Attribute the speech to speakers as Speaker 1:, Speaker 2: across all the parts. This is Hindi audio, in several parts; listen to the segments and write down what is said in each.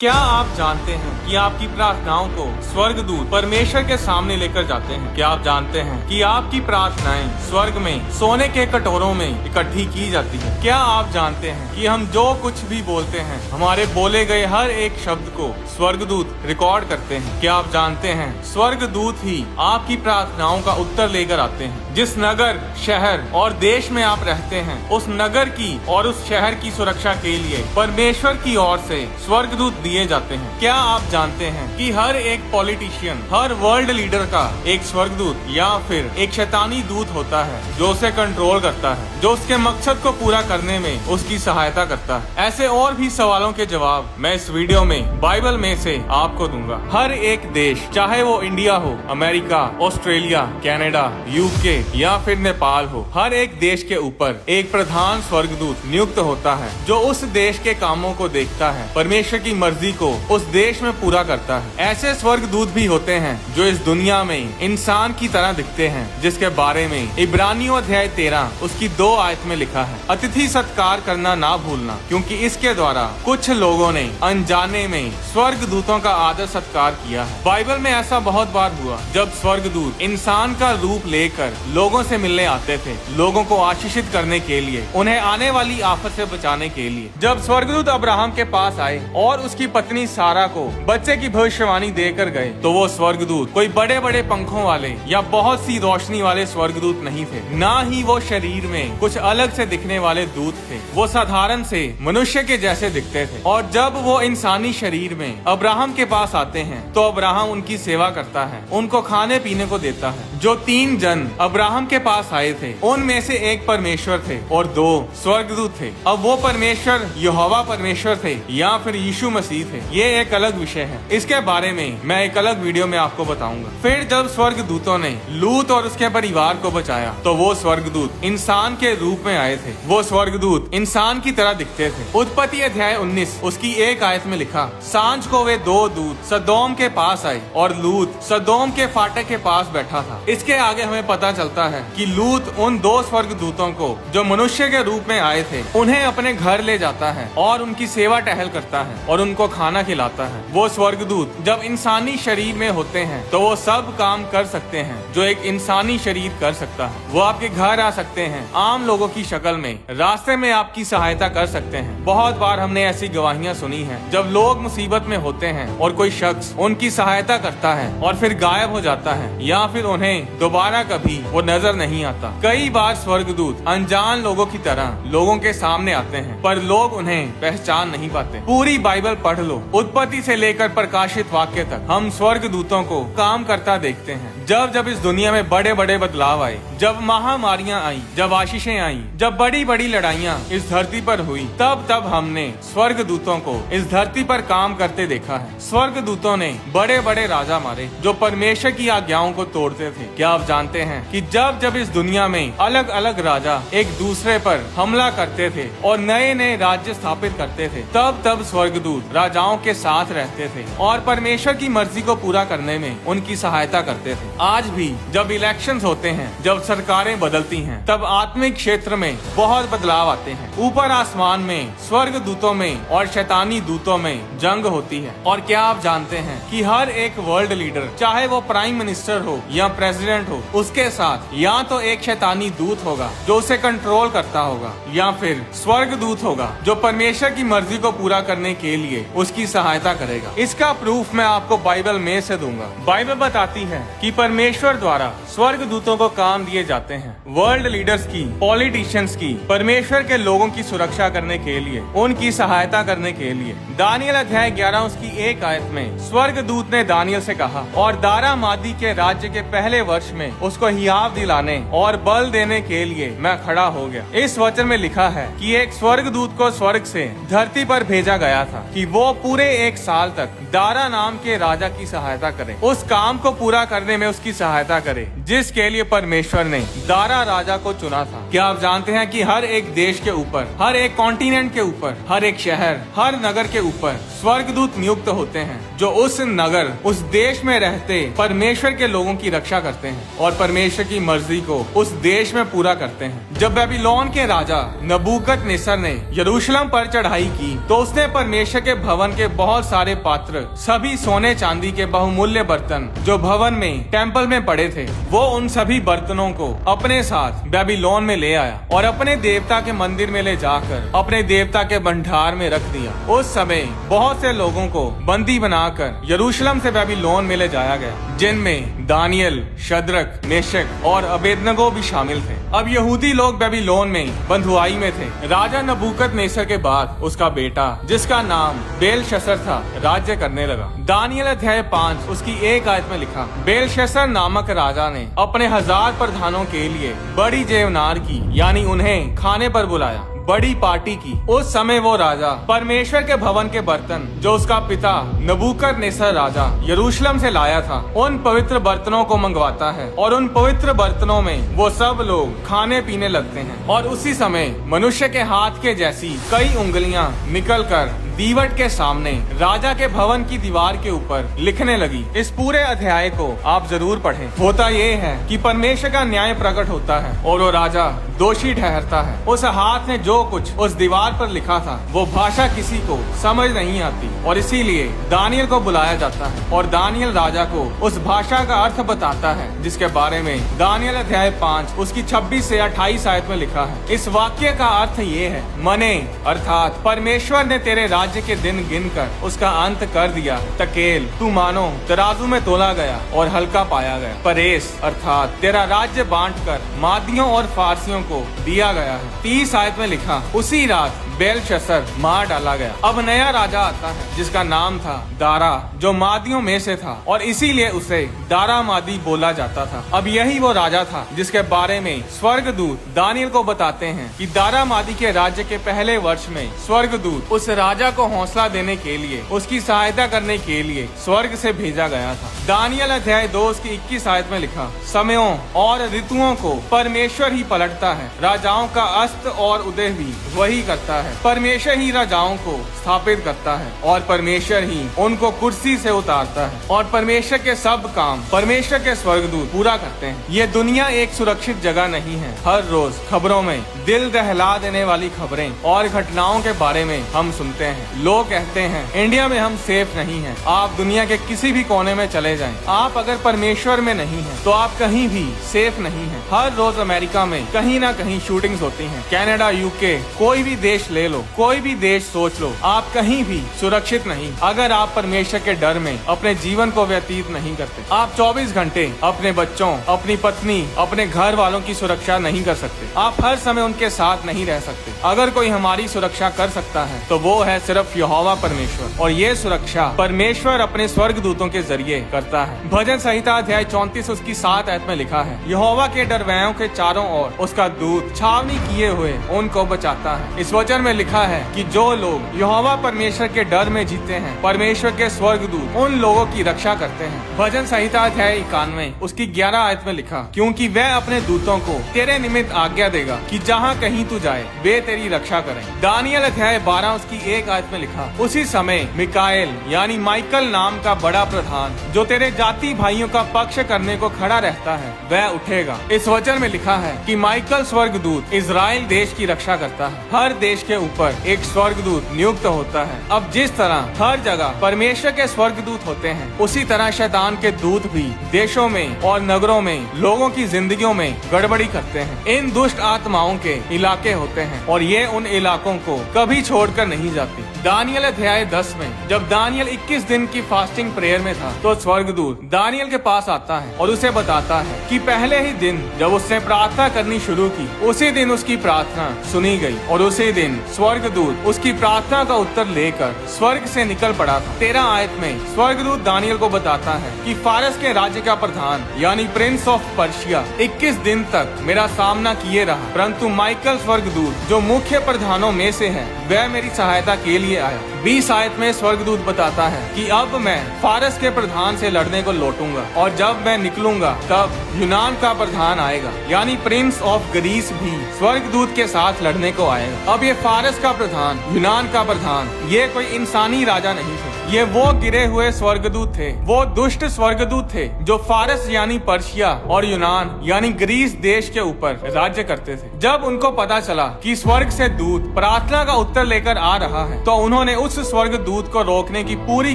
Speaker 1: क्या आप जानते हैं कि आपकी प्रार्थनाओं को स्वर्गदूत परमेश्वर के सामने लेकर जाते हैं? क्या आप जानते हैं कि आपकी प्रार्थनाएं स्वर्ग में सोने के कटोरों में इकट्ठी की जाती है? क्या आप जानते हैं कि हम जो कुछ भी बोलते हैं, हमारे बोले गए हर एक शब्द को स्वर्गदूत रिकॉर्ड करते हैं? क्या आप जानते हैं स्वर्गदूत ही आपकी प्रार्थनाओं का उत्तर लेकर आते हैं? जिस नगर, शहर और देश में आप रहते हैं, उस नगर की और उस शहर की सुरक्षा के लिए परमेश्वर की ओर से स्वर्गदूत दिए जाते हैं। क्या आप जानते हैं कि हर एक पॉलिटिशियन, हर वर्ल्ड लीडर का एक स्वर्गदूत या फिर एक शैतानी दूत होता है जो उसे कंट्रोल करता है, जो उसके मकसद को पूरा करने में उसकी सहायता करता है? ऐसे और भी सवालों के जवाब मैं इस वीडियो में बाइबल में से आपको दूंगा। हर एक देश, चाहे वो इंडिया हो, अमेरिका, ऑस्ट्रेलिया, कनाडा, यूके या फिर नेपाल हो, हर एक देश के ऊपर एक प्रधान स्वर्गदूत नियुक्त होता है जो उस देश के कामों को देखता है, परमेश्वर की मर्जी को उस देश में पूरा करता है। ऐसे स्वर्गदूत भी होते हैं जो इस दुनिया में इंसान की तरह दिखते हैं, जिसके बारे में इब्रानियों अध्याय 13 उसकी 2 आयत में लिखा है, अतिथि सत्कार करना ना भूलना, क्योंकि इसके द्वारा कुछ लोगों ने अनजाने में स्वर्गदूतों का आदर सत्कार किया है। बाइबल में ऐसा बहुत बार हुआ जब स्वर्गदूत इंसान का रूप लेकर लोगों से मिलने आते थे, लोगों को आशीषित करने के लिए, उन्हें आने वाली आफत से बचाने के लिए। जब स्वर्गदूत अब्राहम के पास आए और उसकी पत्नी सारा को बच्चे की भविष्यवाणी देकर गए, तो वो स्वर्गदूत कोई बड़े बड़े पंखों वाले या बहुत सी रोशनी वाले स्वर्गदूत नहीं थे, ना ही वो शरीर में कुछ अलग से दिखने वाले दूत थे। वो साधारण से मनुष्य के जैसे दिखते थे। और जब वो इंसानी शरीर में अब्राहम के पास आते हैं तो अब्राहम उनकी सेवा करता है, उनको खाने पीने को देता है। जो 3 जन अब्राहम के पास आए थे, उनमें से एक परमेश्वर थे और 2 स्वर्गदूत थे। अब वो परमेश्वर यहोवा परमेश्वर थे या फिर यीशु मसीह थे, ये एक अलग विषय है। इसके बारे में मैं एक अलग वीडियो में आपको बताऊंगा। फिर जब स्वर्गदूतों ने लूत और उसके परिवार को बचाया, तो वो स्वर्गदूत इंसान के रूप में आए थे। वो स्वर्गदूत इंसान की तरह दिखते थे। उत्पत्ति अध्याय 19 उसकी 1 आयत में लिखा, सांझ को वे 2 दूत सदोम के पास आए और लूत सदोम के फाटक के पास बैठा था। इसके आगे हमें पता चलता है कि लूत उन 2 स्वर्गदूतों को जो मनुष्य के रूप में आए थे, उन्हें अपने घर ले जाता है और उनकी सेवा टहल करता है और उनको खाना खिलाता है। वो स्वर्गदूत जब इंसानी शरीर में होते हैं तो वो सब काम कर सकते हैं जो एक इंसानी शरीर कर सकता है। वो आपके घर आ सकते हैं आम लोगों की शक्ल में, रास्ते में आपकी सहायता कर सकते हैं। बहुत बार हमने ऐसी गवाहियां सुनी हैं जब लोग मुसीबत में होते हैं और कोई शख्स उनकी सहायता करता है और फिर गायब हो जाता है या फिर उन्हें दोबारा कभी वो नजर नहीं आता। कई बार स्वर्गदूत अनजान लोगों की तरह लोगों के सामने आते हैं, पर लोग उन्हें पहचान नहीं पाते। पूरी बाइबल पढ़ लो, उत्पत्ति से लेकर प्रकाशित वाक्य तक हम स्वर्गदूतों को काम करता देखते हैं। जब जब इस दुनिया में बड़े बड़े बदलाव आए, जब महामारियां आई, जब आशीषें आई, जब बड़ी बड़ी लड़ाइयां इस धरती पर हुई, तब तब हमने स्वर्गदूतों को इस धरती पर काम करते देखा है। स्वर्गदूतों ने बड़े बड़े राजा मारे जो परमेश्वर की आज्ञाओं को तोड़ते थे। क्या आप जानते हैं कि जब जब इस दुनिया में अलग अलग राजा एक दूसरे पर हमला करते थे और नए नए राज्य स्थापित करते थे, तब तब स्वर्गदूत राजाओं के साथ रहते थे और परमेश्वर की मर्जी को पूरा करने में उनकी सहायता करते थे। आज भी जब इलेक्शंस होते हैं, जब सरकारें बदलती हैं, तब आत्मिक क्षेत्र में बहुत बदलाव आते हैं। ऊपर आसमान में स्वर्गदूतों में और शैतानी दूतों में जंग होती है। और क्या आप जानते हैं कि हर एक वर्ल्ड लीडर, चाहे वो प्राइम मिनिस्टर हो या प्रेसिडेंट हो, उसके साथ या तो एक शैतानी दूत होगा जो उसे कंट्रोल करता होगा, या फिर स्वर्गदूत होगा जो परमेश्वर की मर्जी को पूरा करने के लिए उसकी सहायता करेगा। इसका प्रूफ मैं आपको बाइबल में से दूंगा। बाइबल बताती है कि परमेश्वर द्वारा स्वर्गदूतों को काम दिए जाते हैं वर्ल्ड लीडर्स की, पॉलिटिशियंस की, परमेश्वर के लोगों की सुरक्षा करने के लिए, उनकी सहायता करने के लिए। दानियल अध्याय 11 उसकी 1 आयत में स्वर्गदूत ने दानियल से कहा, और दारा मादी के राज्य के पहले वर्ष में उसको हियाव दिलाने और बल देने के लिए मैं खड़ा हो गया। इस वचन में लिखा है कि एक स्वर्गदूत को स्वर्ग से धरती पर भेजा गया था कि वो पूरे 1 साल तक दारा नाम के राजा की सहायता करे, उस काम को पूरा करने में उसकी सहायता करे जिसके लिए परमेश्वर ने दारा राजा को चुना था। क्या आप जानते हैं कि हर एक देश के ऊपर, हर एक कॉन्टिनेंट के ऊपर, हर एक शहर, हर नगर के ऊपर स्वर्गदूत नियुक्त होते हैं जो उस नगर, उस देश में रहते परमेश्वर के लोगों की रक्षा करते हैं और परमेश्वर की मर्जी को उस देश में पूरा करते हैं। जब बेबीलोन के राजा नबूकदनेस्सर ने यरूशलेम पर चढ़ाई की तो उसने परमेश्वर के भवन के बहुत सारे पात्र, सभी सोने चांदी के बहुमूल्य बर्तन जो भवन में, टेम्पल में पड़े थे, वो उन सभी बर्तनों को अपने साथ बेबीलोन में ले आया और अपने देवता के मंदिर में ले जाकर अपने देवता के भंडार में रख दिया। उस समय बहुत से लोगों को बंदी बनाकर यरूशलेम से बेबीलोन में ले जाया गया, जिनमें दानियल, शद्रक, मेशक और अबेदनगो भी शामिल थे। अब यहूदी लोग बेबीलोन में बंधुआई में थे। राजा नबूकदनेस्सर के बाद उसका बेटा, जिसका नाम बेलशस्सर था, राज्य करने लगा। दानियल अध्याय 5 उसकी 1 आयत में लिखा, बेलशस्सर नामक राजा ने अपने 1000 प्रधानों के लिए बड़ी जेवनार की, यानी उन्हें खाने पर बुलाया, बड़ी पार्टी की। उस समय वो राजा परमेश्वर के भवन के बर्तन जो उसका पिता नबूकदनेस्सर राजा यरूशलेम से लाया था, उन पवित्र बर्तनों को मंगवाता है और उन पवित्र बर्तनों में वो सब लोग खाने पीने लगते हैं। और उसी समय मनुष्य के हाथ के जैसी कई उंगलियां निकलकर दीवट के सामने राजा के भवन की दीवार के ऊपर लिखने लगी। इस पूरे अध्याय को आप जरूर पढ़ें। होता ये है कि परमेश्वर का न्याय प्रकट होता है और वो राजा दोषी ठहरता है। उस हाथ ने जो कुछ उस दीवार पर लिखा था वो भाषा किसी को समझ नहीं आती और इसीलिए दानियल को बुलाया जाता है और दानियल राजा को उस भाषा का अर्थ बताता है, जिसके बारे में दानियल अध्याय 5 उसकी 26 से 28 आयत में लिखा है। इस वाक्य का अर्थ ये है, मने अर्थात परमेश्वर ने तेरे राज्य के दिन गिनकर उसका अंत कर दिया। तकेल, तू मानो तराजू में तोला गया और हल्का पाया गया। परेस अर्थात तेरा राज्य बांटकर मादियों और फारसियों को दिया गया है। 30 आयत में लिखा, उसी रात बेलशस्सर मार डाला गया। अब नया राजा आता है जिसका नाम था दारा, जो मादियों में से था और इसीलिए उसे दारा मादी बोला जाता था। अब यही वो राजा था जिसके बारे में स्वर्गदूत दानियल को बताते हैं कि दारा मादी के राज्य के पहले वर्ष में स्वर्गदूत उस राजा को हौसला देने के लिए, उसकी सहायता करने के लिए स्वर्ग से भेजा गया था। दानियल अध्याय 2 उसकी 21 आयत में लिखा, समयों और ऋतुओं को परमेश्वर ही पलटता है, राजाओं का अस्त और उदय भी वही करता है। परमेश्वर ही राजाओं को स्थापित करता है और परमेश्वर ही उनको कुर्सी से उतारता है और परमेश्वर के सब काम परमेश्वर के स्वर्गदूत पूरा करते हैं। ये दुनिया एक सुरक्षित जगह नहीं है। हर रोज खबरों में दिल दहला देने वाली खबरें और घटनाओं के बारे में हम सुनते हैं। लोग कहते हैं इंडिया में हम सेफ नहीं हैं। आप दुनिया के किसी भी कोने में चले जाएं, आप अगर परमेश्वर में नहीं हैं तो आप कहीं भी सेफ नहीं हैं। हर रोज अमेरिका में कहीं ना कहीं शूटिंग्स होती हैं। कनाडा, यूके, कोई भी देश ले लो, कोई भी देश सोच लो, आप कहीं भी सुरक्षित नहीं अगर आप परमेश्वर के डर में अपने जीवन को व्यतीत नहीं करते। आप 24 घंटे अपने बच्चों, अपनी पत्नी, अपने घर वालों की सुरक्षा नहीं कर सकते। आप हर समय उनके साथ नहीं रह सकते। अगर कोई हमारी सुरक्षा कर सकता है तो वो है सिर्फ यहोवा परमेश्वर, और ये सुरक्षा परमेश्वर अपने स्वर्गदूतों के जरिए करता है। भजन संहिता अध्याय 34 उसकी 7 आयत में लिखा है, यहोवा के डरवैयों के चारों ओर उसका दूत छावनी किए हुए उनको बचाता है। इस वचन में लिखा है कि जो लोग यहोवा परमेश्वर के डर में जीते हैं, परमेश्वर के स्वर्गदूत उन लोगों की रक्षा करते हैं। भजन संहिता अध्याय 91 उसकी 11 आयत में लिखा, क्योंकि वह अपने दूतों को तेरे निमित्त आज्ञा देगा कि जहाँ कहीं तू जाए वे तेरी रक्षा करें। दानियल अध्याय 12 उसकी 1 आयत में लिखा, उसी समय मिकाएल यानी माइकल नाम का बड़ा प्रधान जो तेरे जाति भाइयों का पक्ष करने को खड़ा रहता है वह उठेगा। इस वचन में लिखा है कि माइकल स्वर्गदूत इजराइल देश की रक्षा करता है। हर देश के ऊपर एक स्वर्गदूत नियुक्त होता है। अब जिस तरह हर जगह परमेश्वर के स्वर्गदूत होते हैं, उसी तरह शैतान के दूत भी देशों में और नगरों में लोगों की जिंदगियों में गड़बड़ी करते हैं। इन दुष्ट आत्माओं के इलाके होते हैं और ये उन इलाकों को कभी छोड़कर नहीं जाती। दानियल अध्याय 10 में जब दानियल 21 दिन की फास्टिंग प्रेयर में था तो स्वर्गदूत दानियल के पास आता है और उसे बताता है कि पहले ही दिन जब उसने प्रार्थना करनी शुरू की, उसी दिन उसकी प्रार्थना सुनी गई और उसी दिन स्वर्गदूत उसकी प्रार्थना का उत्तर लेकर स्वर्ग से निकल पड़ा था। 13 आयत में स्वर्गदूत दानियल को बताता है कि फारस के राज्य का प्रधान यानी प्रिंस ऑफ पर्शिया 21 दिन तक मेरा सामना किए रहा, परंतु माइकल स्वर्गदूत जो मुख्य प्रधानों में से है वह मेरी सहायता के लिए लिए आया। 20 आयत में स्वर्गदूत बताता है कि अब मैं फारस के प्रधान से लड़ने को लौटूंगा और जब मैं निकलूंगा तब यूनान का प्रधान आएगा, यानी प्रिंस ऑफ ग्रीस भी स्वर्गदूत के साथ लड़ने को आएगा। अब ये फारस का प्रधान, यूनान का प्रधान, ये कोई इंसानी राजा नहीं थे, ये वो गिरे हुए स्वर्गदूत थे, वो दुष्ट स्वर्गदूत थे जो फारस यानी पर्शिया और यूनान यानी ग्रीस देश के ऊपर राज्य करते थे। जब उनको पता चला कि स्वर्ग से दूत प्रार्थना का उत्तर लेकर आ रहा है तो उन्होंने उस स्वर्गदूत को रोकने की पूरी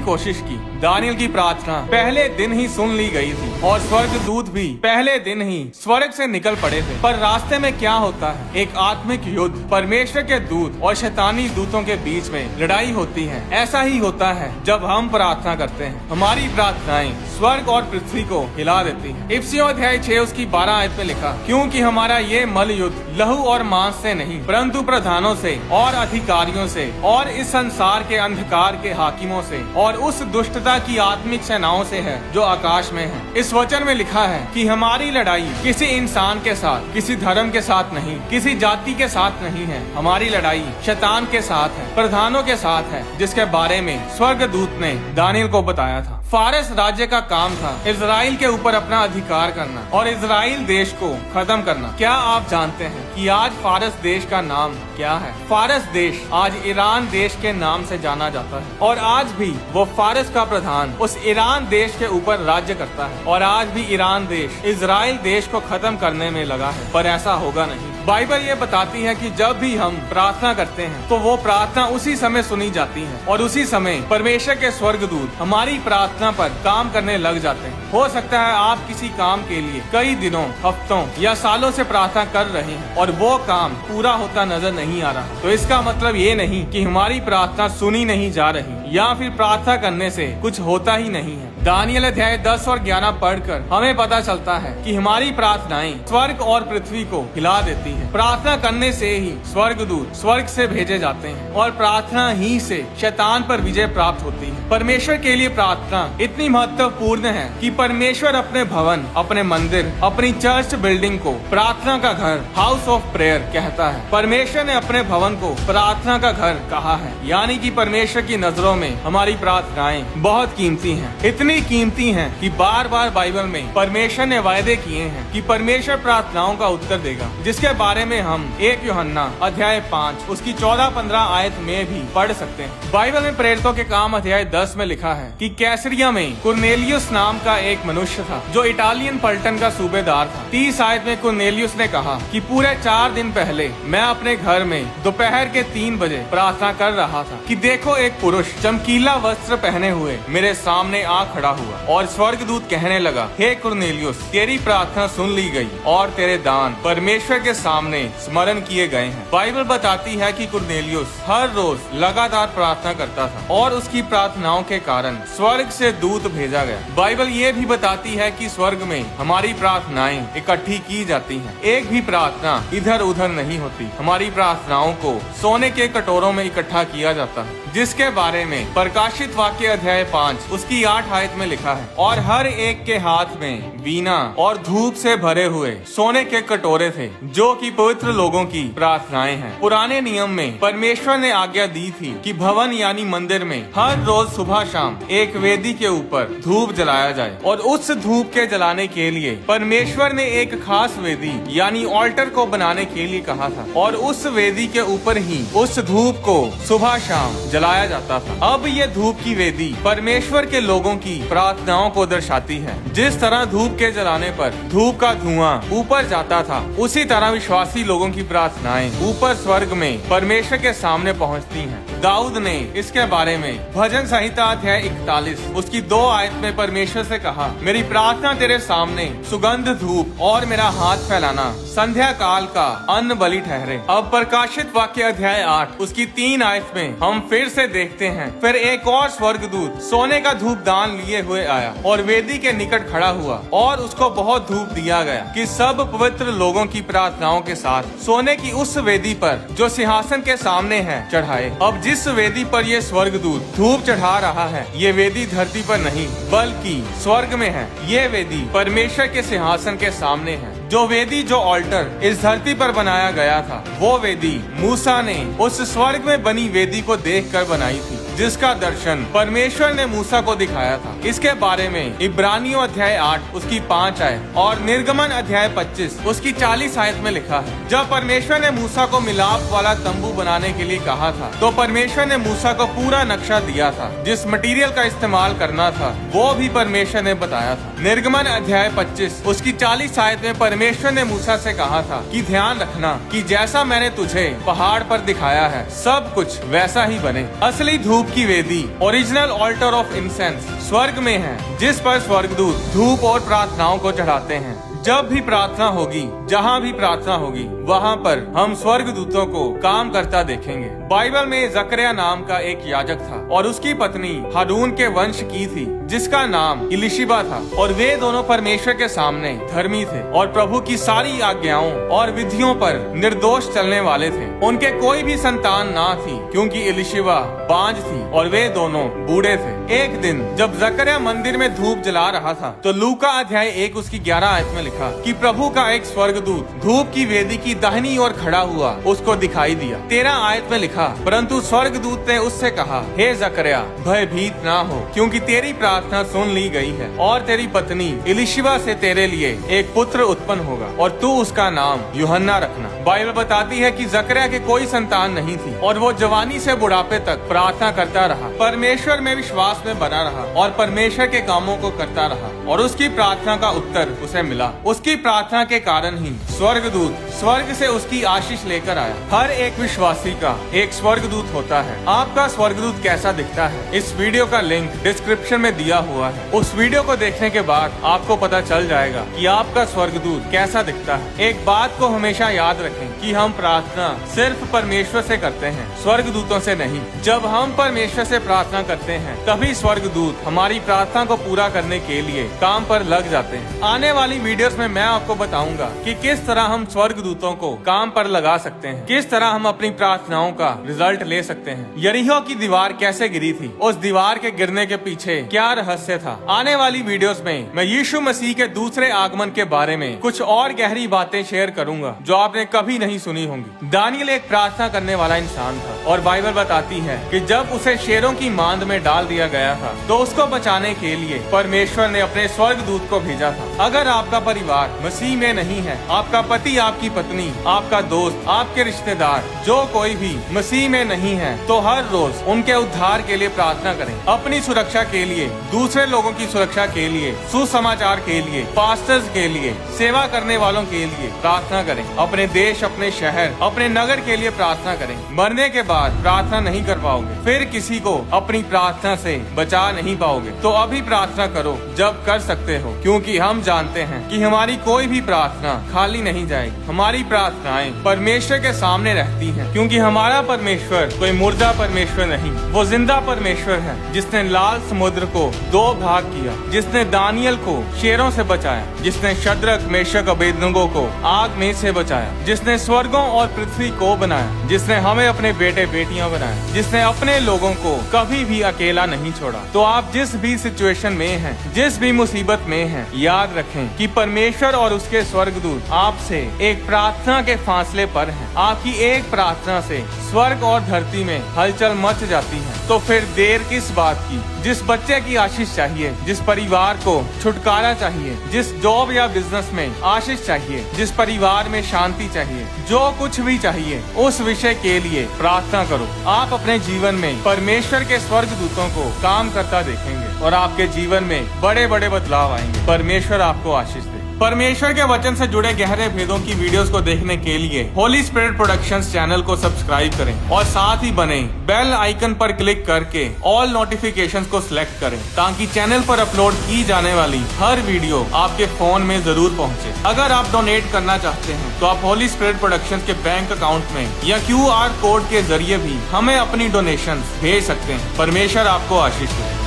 Speaker 1: कोशिश की। दानियल की प्रार्थना पहले दिन ही सुन ली गई थी और स्वर्गदूत भी पहले दिन ही स्वर्ग से निकल पड़े थे। पर रास्ते में क्या होता है? एक आत्मिक युद्ध, परमेश्वर के दूत और शैतानी दूतों के बीच में लड़ाई होती है। ऐसा ही होता है जब हम प्रार्थना करते हैं। हमारी प्रार्थनाएं स्वर्ग और पृथ्वी को हिला देती हैं। इफिसियों अध्याय 6 उसकी 12 आयत में लिखा, क्योंकि हमारा ये मल युद्ध लहू और मांस से नहीं परंतु प्रधानों से और अधिकारियों से और इस संसार के अंधकार के हाकिमों से और उस दुष्टता की आत्मिक सेनाओं से है जो आकाश में है। इस वचन में लिखा है कि हमारी लड़ाई किसी इंसान के साथ, किसी धर्म के साथ नहीं, किसी जाति के साथ नहीं है। हमारी लड़ाई शैतान के साथ है, प्रधानों के साथ है, जिसके बारे में स्वर्गदूत ने दानियल को बताया था। फारस राज्य का काम था इजराइल के ऊपर अपना अधिकार करना और इजराइल देश को खत्म करना। क्या आप जानते हैं कि आज फारस देश का नाम क्या है? फारस देश आज ईरान देश के नाम से जाना जाता है और आज भी वो फारस का प्रधान उस ईरान देश के ऊपर राज्य करता है और आज भी ईरान देश इजराइल देश को खत्म करने में लगा है। पर ऐसा होगा नहीं। बाइबल ये बताती है कि जब भी हम प्रार्थना करते हैं तो वो प्रार्थना उसी समय सुनी जाती है और उसी समय परमेश्वर के स्वर्गदूत हमारी प्रार्थना पर काम करने लग जाते हैं। हो सकता है आप किसी काम के लिए कई दिनों, हफ्तों या सालों से प्रार्थना कर रहे हैं और वो काम पूरा होता नजर नहीं आ रहा, तो इसका मतलब ये नहीं कि हमारी प्रार्थना सुनी नहीं जा रही या फिर प्रार्थना करने से कुछ होता ही नहीं है। दानियल अध्याय 10 और 11 पढ़कर हमें पता चलता है कि हमारी प्रार्थनाएं स्वर्ग और पृथ्वी को हिला देती हैं। प्रार्थना करने से ही स्वर्गदूत स्वर्ग से भेजे जाते हैं और प्रार्थना ही से शैतान पर विजय प्राप्त होती है। परमेश्वर के लिए प्रार्थना इतनी महत्वपूर्ण है कि परमेश्वर अपने भवन, अपने मंदिर, अपनी चर्च बिल्डिंग को प्रार्थना का घर, हाउस ऑफ प्रेयर कहता है। परमेश्वर ने अपने भवन को प्रार्थना का घर कहा है, यानी कि परमेश्वर की नजरों में हमारी प्रार्थनाएं बहुत कीमती हैं। इतनी कीमती हैं कि बार बार बाइबल में परमेश्वर ने वायदे किए हैं कि परमेश्वर प्रार्थनाओं का उत्तर देगा, जिसके बारे में हम 1 यूहन्ना अध्याय 5 उसकी 14-15 आयत में भी पढ़ सकते हैं। बाइबल में प्रेरितों के काम अध्याय 10 में लिखा है कि कैसरिया में कुर्नेलियुस नाम का एक मनुष्य था जो इटालियन पलटन का सूबेदार था। 30 आयत में कुर्नेलियुस ने कहा कि पूरे 4 दिन पहले मैं अपने घर में दोपहर के 3 बजे प्रार्थना कर रहा था कि देखो एक पुरुष चमकीला वस्त्र पहने हुए मेरे सामने आ खड़ा हुआ और स्वर्गदूत कहने लगा, हे कुर्नेलियुस, तेरी प्रार्थना सुन ली गई और तेरे दान परमेश्वर के सामने स्मरण किए गए हैं। बाइबल बताती है कि कुर्नेलियुस हर रोज लगातार प्रार्थना करता था और उसकी प्रार्थनाओं के कारण स्वर्ग से दूत भेजा गया। बाइबल ये भी बताती है कि स्वर्ग में हमारी प्रार्थनाएं इकट्ठी की जाती हैं। एक भी प्रार्थना इधर उधर नहीं होती। हमारी प्रार्थनाओं को सोने के कटोरों में इकट्ठा किया जाता है, जिसके बारे में प्रकाशित वाक्य अध्याय 5 उसकी 8 आयत में लिखा है, और हर एक के हाथ में वीणा और धूप से भरे हुए सोने के कटोरे थे जो कि पवित्र लोगों की प्रार्थनाएं हैं। पुराने नियम में परमेश्वर ने आज्ञा दी थी कि भवन यानी मंदिर में हर रोज सुबह शाम एक वेदी के ऊपर धूप जलाया जाए और उस धूप के जलाने के लिए परमेश्वर ने एक खास वेदी यानी ऑल्टर को बनाने के लिए कहा था और उस वेदी के ऊपर ही उस धूप को सुबह शाम जलाया जाता था। अब ये धूप की वेदी परमेश्वर के लोगों की प्रार्थनाओं को दर्शाती है। जिस तरह धूप के जलाने पर धूप का धुआं ऊपर जाता था, उसी तरह विश्वासी लोगों की प्रार्थनाएं ऊपर स्वर्ग में परमेश्वर के सामने पहुंचती हैं। दाऊद ने इसके बारे में भजन संहिता अध्याय 41 उसकी 2 आयत में परमेश्वर से कहा, मेरी प्रार्थना तेरे सामने सुगंध धूप और मेरा हाथ फैलाना संध्या काल का अन्न बलि ठहरे। अब प्रकाशित वाक्य अध्याय 8 उसकी 3 आयत में हम फिर से देखते हैं, फिर एक और स्वर्गदूत सोने का धूप दान लिए हुए आया और वेदी के निकट खड़ा हुआ और उसको बहुत धूप दिया गया कि सब पवित्र लोगों की प्रार्थनाओं के साथ सोने की उस वेदी पर जो सिंहासन के सामने है चढ़ाए। अब जिस वेदी पर ये स्वर्गदूत धूप चढ़ा रहा है, ये वेदी धरती पर नहीं बल्कि स्वर्ग में है। ये वेदी परमेश्वर के सिंहासन के सामने है जो वेदी, जो ऑल्टर इस धरती पर बनाया गया था, वो वेदी मूसा ने उस स्वर्ग में बनी वेदी को देखकर बनाई थी, जिसका दर्शन परमेश्वर ने मूसा को दिखाया था। इसके बारे में इब्रानियों अध्याय 8 उसकी 5 आयत और निर्गमन अध्याय 25 उसकी 40 आयत में लिखा है। जब परमेश्वर ने मूसा को मिलाप वाला तंबू बनाने के लिए कहा था, तो परमेश्वर ने मूसा को पूरा नक्शा दिया था। जिस मटेरियल का इस्तेमाल करना था वो भी परमेश्वर ने बताया था। निर्गमन अध्याय 25 उसकी 40 आयत में परमेश्वर ने मूसा से कहा था कि ध्यान रखना कि जैसा मैंने तुझे पहाड़ पर दिखाया है, सब कुछ वैसा ही बने। असली धूप की वेदी, ओरिजिनल ऑल्टर ऑफ इंसेंस, स्वर्ग में है, जिस पर स्वर्गदूत धूप और प्रार्थनाओं को चढ़ाते हैं। जब भी प्रार्थना होगी, जहाँ भी प्रार्थना होगी, वहाँ पर हम स्वर्गदूतों को काम करता देखेंगे। बाइबल में जकरिया नाम का एक याजक था और उसकी पत्नी हारून के वंश की थी, जिसका नाम इलिशिबा था, और वे दोनों परमेश्वर के सामने धर्मी थे और प्रभु की सारी आज्ञाओं और विधियों पर निर्दोष चलने वाले थे। उनके कोई भी संतान ना थी, क्योंकि इलिशिबा बांझ थी और वे दोनों बूढ़े थे। एक दिन जब जकरिया मंदिर में धूप जला रहा था, तो लूका अध्याय 1 उसकी 11 आयत में लिखा कि प्रभु का एक स्वर्गदूत धूप की वेदी की दाहिनी ओर खड़ा हुआ उसको दिखाई दिया। 13 आयत में लिखा, परंतु स्वर्गदूत ने उससे कहा, हे जकरिया, भयभीत ना हो, क्योंकि तेरी प्रार्थना सुन ली गई है और तेरी पत्नी इलिशिबा से तेरे लिए एक पुत्र उत्पन्न होगा और तू उसका नाम यूहन्ना रखना। बाइबल बताती है कि जकरिया के कोई संतान नहीं थी और वो जवानी से बुढ़ापे तक प्रार्थना करता रहा, परमेश्वर में विश्वास में बना रहा और परमेश्वर के कामों को करता रहा, और उसकी प्रार्थना का उत्तर उसे मिला। उसकी प्रार्थना के कारण ही स्वर्गदूत स्वर्ग से उसकी आशीष लेकर आया। हर एक विश्वासी का एक स्वर्गदूत होता है। आपका स्वर्गदूत कैसा दिखता है, इस वीडियो का लिंक डिस्क्रिप्शन में दिया हुआ है। उस वीडियो को देखने के बाद आपको पता चल जाएगा कि आपका स्वर्गदूत कैसा दिखता है। एक बात को हमेशा याद रखें कि हम प्रार्थना सिर्फ परमेश्वर से करते हैं, स्वर्गदूतों से नहीं। जब हम परमेश्वर से प्रार्थना करते हैं, तभी स्वर्गदूत हमारी प्रार्थना को पूरा करने के लिए काम पर लग जाते हैं। आने वाली वीडियोस में मैं आपको बताऊंगा कि किस तरह हम स्वर्गदूतों को काम पर लगा सकते हैं, किस तरह हम अपनी प्रार्थनाओं का रिजल्ट ले सकते हैं। यरीहो की दीवार कैसे गिरी थी, उस दीवार के गिरने के पीछे क्या रहस्य था। आने वाली वीडियोस में मैं यीशु मसीह के दूसरे आगमन के बारे में कुछ और गहरी बातें शेयर करूंगा जो आपने कभी नहीं सुनी होंगी। दानियल एक प्रार्थना करने वाला इंसान था और बाइबल बताती है कि जब उसे शेरों की मांद में डाल दिया गया था, तो उसको बचाने के लिए परमेश्वर ने अपने स्वर्गदूत को भेजा था। अगर आपका परिवार मसीह में नहीं है, आपका पति, आपकी पत्नी, आपका दोस्त, आपके रिश्तेदार, जो कोई भी मसीह में नहीं है, तो हर रोज उनके उद्धार के लिए प्रार्थना करें। अपनी सुरक्षा के लिए, दूसरे लोगों की सुरक्षा के लिए, सुसमाचार के लिए, पास्टर्स के लिए, सेवा करने वालों के लिए प्रार्थना करें। अपने देश, अपने शहर, अपने नगर के लिए प्रार्थना करें। मरने के बाद प्रार्थना नहीं कर पाओगे, फिर किसी को अपनी प्रार्थना से बचा नहीं पाओगे। तो अभी प्रार्थना करो जब कर सकते हो, क्योंकि हम जानते हैं कि हमारी कोई भी प्रार्थना खाली नहीं जाएगी। हमारी प्रार्थनाएं परमेश्वर के सामने रहती हैं, क्योंकि हमारा परमेश्वर कोई मुर्दा परमेश्वर नहीं, वो जिंदा परमेश्वर है, जिसने लाल समुद्र को 2 भाग किया, जिसने दानियल को शेरों से बचाया, जिसने शद्रक, मेशक, अबेदनगो को आग में से बचाया, जिसने स्वर्गों और पृथ्वी को बनाया, जिसने हमें अपने बेटे बेटियां बनाया, जिसने अपने लोगों को कभी भी अकेला नहीं छोड़ा। तो आप जिस भी सिचुएशन में हैं, जिस भी मुसीबत में हैं, याद रखें कि परमेश्वर और उसके स्वर्गदूत आपसे एक प्रार्थना के फासले पर हैं। आपकी एक प्रार्थना से स्वर्ग और धरती में हलचल मच जाती है। तो फिर देर किस बात की। जिस बच्चे की आशीष चाहिए, जिस परिवार को छुटकारा चाहिए, जिस जॉब या बिजनेस में आशीष चाहिए, जिस परिवार में शांति चाहिए, जो कुछ भी चाहिए, उस विषय के लिए प्रार्थना करो। आप अपने जीवन में परमेश्वर के स्वर्गदूतों को काम करता देखेंगे और आपके जीवन में बड़े बड़े बदलाव आएंगे। परमेश्वर आपको आशीष दे। परमेश्वर के वचन से जुड़े गहरे भेदों की वीडियोस को देखने के लिए होली स्पिरिट प्रोडक्शंस चैनल को सब्सक्राइब करें और साथ ही बने बेल आइकन पर क्लिक करके ऑल नोटिफिकेशंस को सिलेक्ट करें, ताकि चैनल पर अपलोड की जाने वाली हर वीडियो आपके फोन में जरूर पहुंचे। अगर आप डोनेट करना चाहते हैं तो आप होली स्पिरिट प्रोडक्शंस के बैंक अकाउंट में या QR कोड के जरिए भी हमें अपनी डोनेशंस भेज सकते हैं। परमेश्वर आपको आशीष दे।